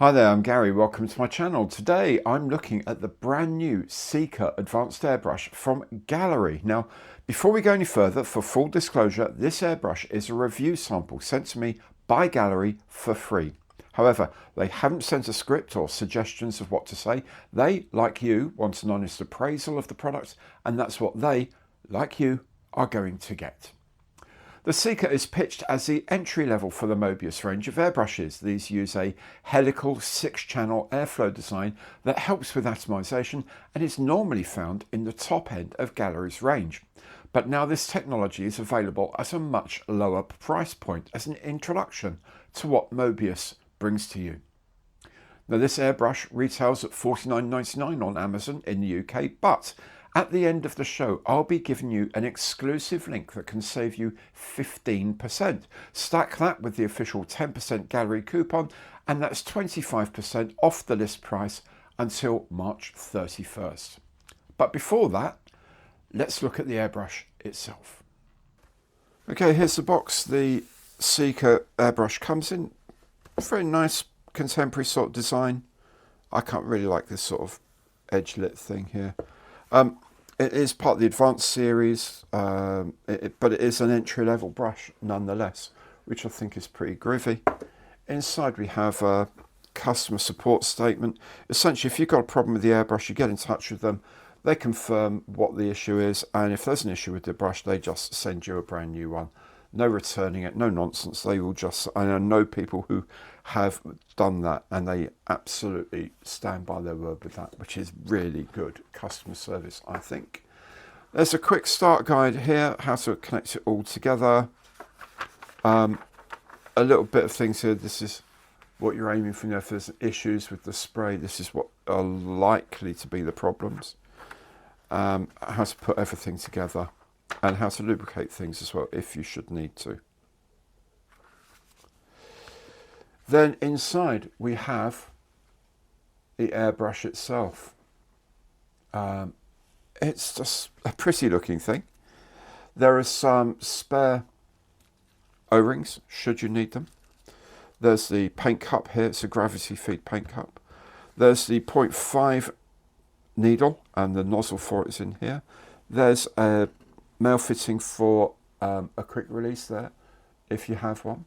Hi there, I'm Gary. Welcome to my channel. Today I'm looking at the brand new Seeker Advanced Airbrush from GAAHLERI. Now, before we go any further, for full disclosure, this airbrush is a review sample sent to me by GAAHLERI for free. However, they haven't sent a script or suggestions of what to say. They, like you, want an honest appraisal of the product, and that's what they, like you, are going to get. The Seeker is pitched as the entry level for the Mobius range of airbrushes. These use a helical 6-channel airflow design that helps with atomization and is normally found in the top end of GAAHLERI's range. But now this technology is available at a much lower price point as an introduction to what Mobius brings to you. Now this airbrush retails at $49.99 on Amazon in the UK, but at the end of the show, I'll be giving you an exclusive link that can save you 15%. Stack that with the official 10% GAAHLERI coupon, and that's 25% off the list price until March 31st. But before that, let's look at the airbrush itself. Okay, here's the box the Seeker airbrush comes in. Very nice contemporary sort of design. I can't really like this sort of edge lit thing here. It is part of the Advanced series, but it is an entry-level brush nonetheless, which I think is pretty groovy. Inside we have a customer support statement. Essentially, if you've got a problem with the airbrush, you get in touch with them. They confirm what the issue is, and if there's an issue with the brush, they just send you a brand new one. No returning it, no nonsense. They will just, I know people who have done that and they absolutely stand by their word with that, which is really good customer service, I think. There's a quick start guide here, how to connect it all together. A little bit of things here. This is what you're aiming for. If there's issues with the spray, this is what are likely to be the problems. How to put everything together, and how to lubricate things as well if you should need to. Then inside we have the airbrush itself. It's just a pretty looking thing. There are some spare O-rings should you need them. There's the paint cup here. It's a gravity feed paint cup. There's the 0.5 needle and the nozzle for it is in here. There's a male fitting for a quick release there if you have one.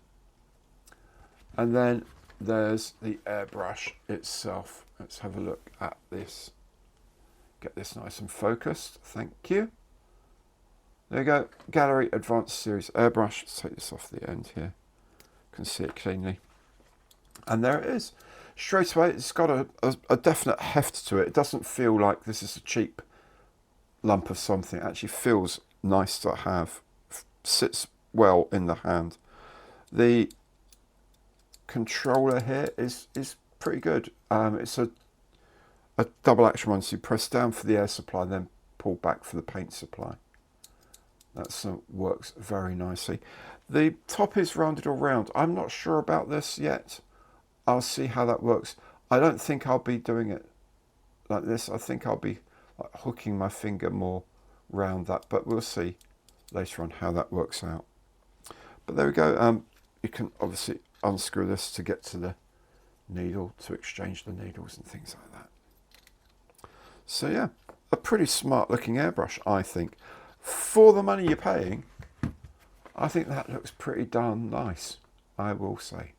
And then there's the airbrush itself. Let's have a look at this. Get this nice and focused. Thank you. There you go. GAAHLERI Advanced Series airbrush. Let's take this off the end here. You can see it cleanly. And there it is. Straight away, it's got a definite heft to it. It doesn't feel like this is a cheap lump of something. It actually feels nice to have. Sits well in the hand. The controller here is pretty good. It's a double action one, so you press down for the air supply, then pull back for the paint supply. That works very nicely. The top is rounded all round. I'm not sure about this yet. I'll see how that works. I don't think I'll be doing it like this. I think I'll be like hooking my finger more round that, but we'll see later on how that works out. But there we go. You can obviously unscrew this to get to the needle, to exchange the needles and things like that. So yeah, a pretty smart looking airbrush, I think. For the money you're paying, I think that looks pretty darn nice, I will say.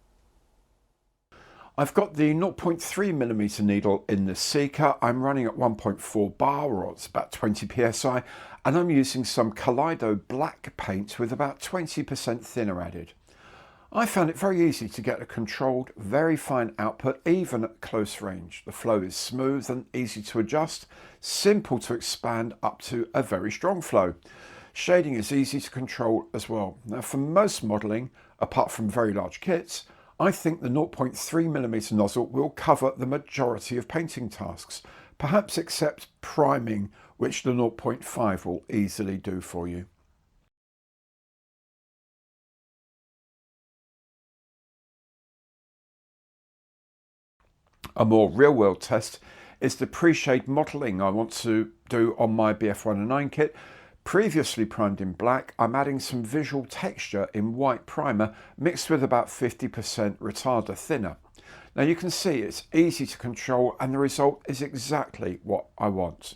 I've got the 0.3mm needle in the Seeker. I'm running at 1.4 bar, or it's about 20 psi, and I'm using some Kaleido black paint with about 20% thinner added. I found it very easy to get a controlled, very fine output, even at close range. The flow is smooth and easy to adjust, simple to expand up to a very strong flow. Shading is easy to control as well. Now, for most modelling, apart from very large kits, I think the 0.3mm nozzle will cover the majority of painting tasks, perhaps except priming, which the 0.5 will easily do for you. A more real-world test is the pre-shade modelling I want to do on my BF109 kit. Previously primed in black, I'm adding some visual texture in white primer mixed with about 50% retarder thinner. Now you can see it's easy to control and the result is exactly what I want.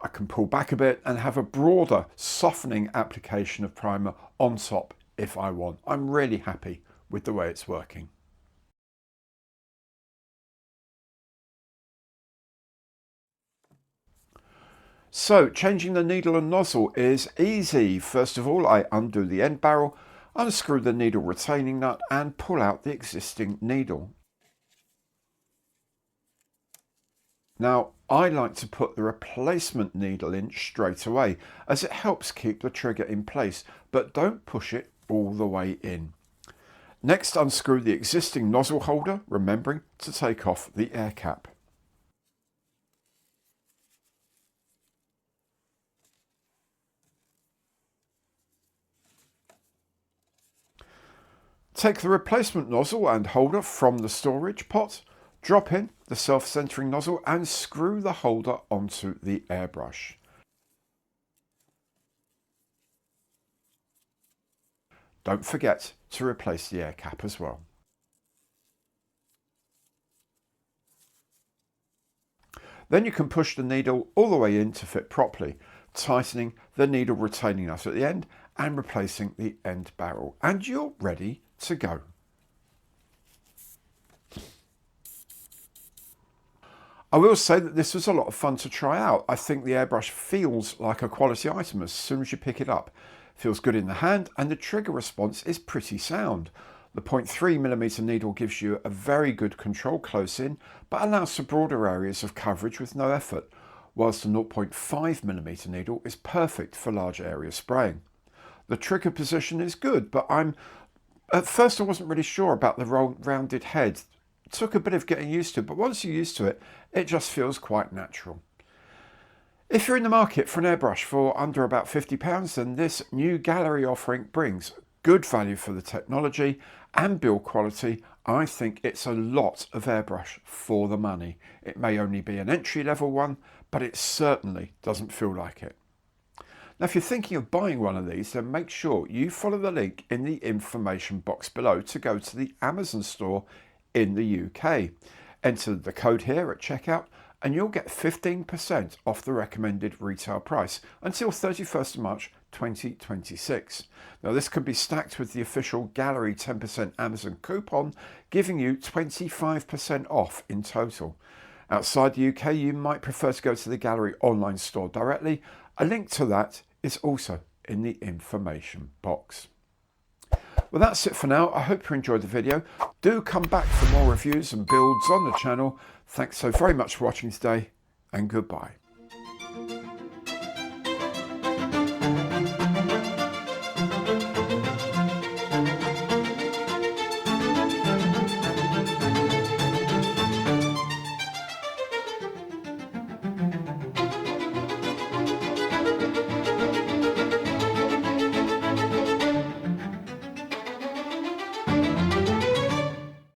I can pull back a bit and have a broader softening application of primer on top if I want. I'm really happy with the way it's working. So changing the needle and nozzle is easy. First of all, I undo the end barrel, unscrew the needle retaining nut and pull out the existing needle. Now, I like to put the replacement needle in straight away as it helps keep the trigger in place, but don't push it all the way in. Next, unscrew the existing nozzle holder, remembering to take off the air cap. Take the replacement nozzle and holder from the storage pot, drop in the self-centering nozzle and screw the holder onto the airbrush. Don't forget to replace the air cap as well. Then you can push the needle all the way in to fit properly, tightening the needle retaining nut at the end and replacing the end barrel. And you're ready to go. I will say that this was a lot of fun to try out. I think the airbrush feels like a quality item as soon as you pick it up. It feels good in the hand and the trigger response is pretty sound. The 0.3mm needle gives you a very good control close in, but allows for broader areas of coverage with no effort, whilst the 0.5mm needle is perfect for large area spraying. The trigger position is good, but at first I wasn't really sure about the rounded head. It took a bit of getting used to, but once you're used to it, it just feels quite natural. If you're in the market for an airbrush for under about £50, then this new GAAHLERI offering brings good value for the technology and build quality. I think it's a lot of airbrush for the money. It may only be an entry-level one, but it certainly doesn't feel like it. Now, if you're thinking of buying one of these, then make sure you follow the link in the information box below to go to the Amazon store in the UK. Enter the code here at checkout and you'll get 15% off the recommended retail price until 31st of March 2026. Now this can be stacked with the official GAAHLERI 10% Amazon coupon, giving you 25% off in total. Outside the UK, you might prefer to go to the GAAHLERI online store directly. A link to that is also in the information box. Well, that's it for now. I hope you enjoyed the video. Do come back for more reviews and builds on the channel. Thanks so very much for watching today, and goodbye.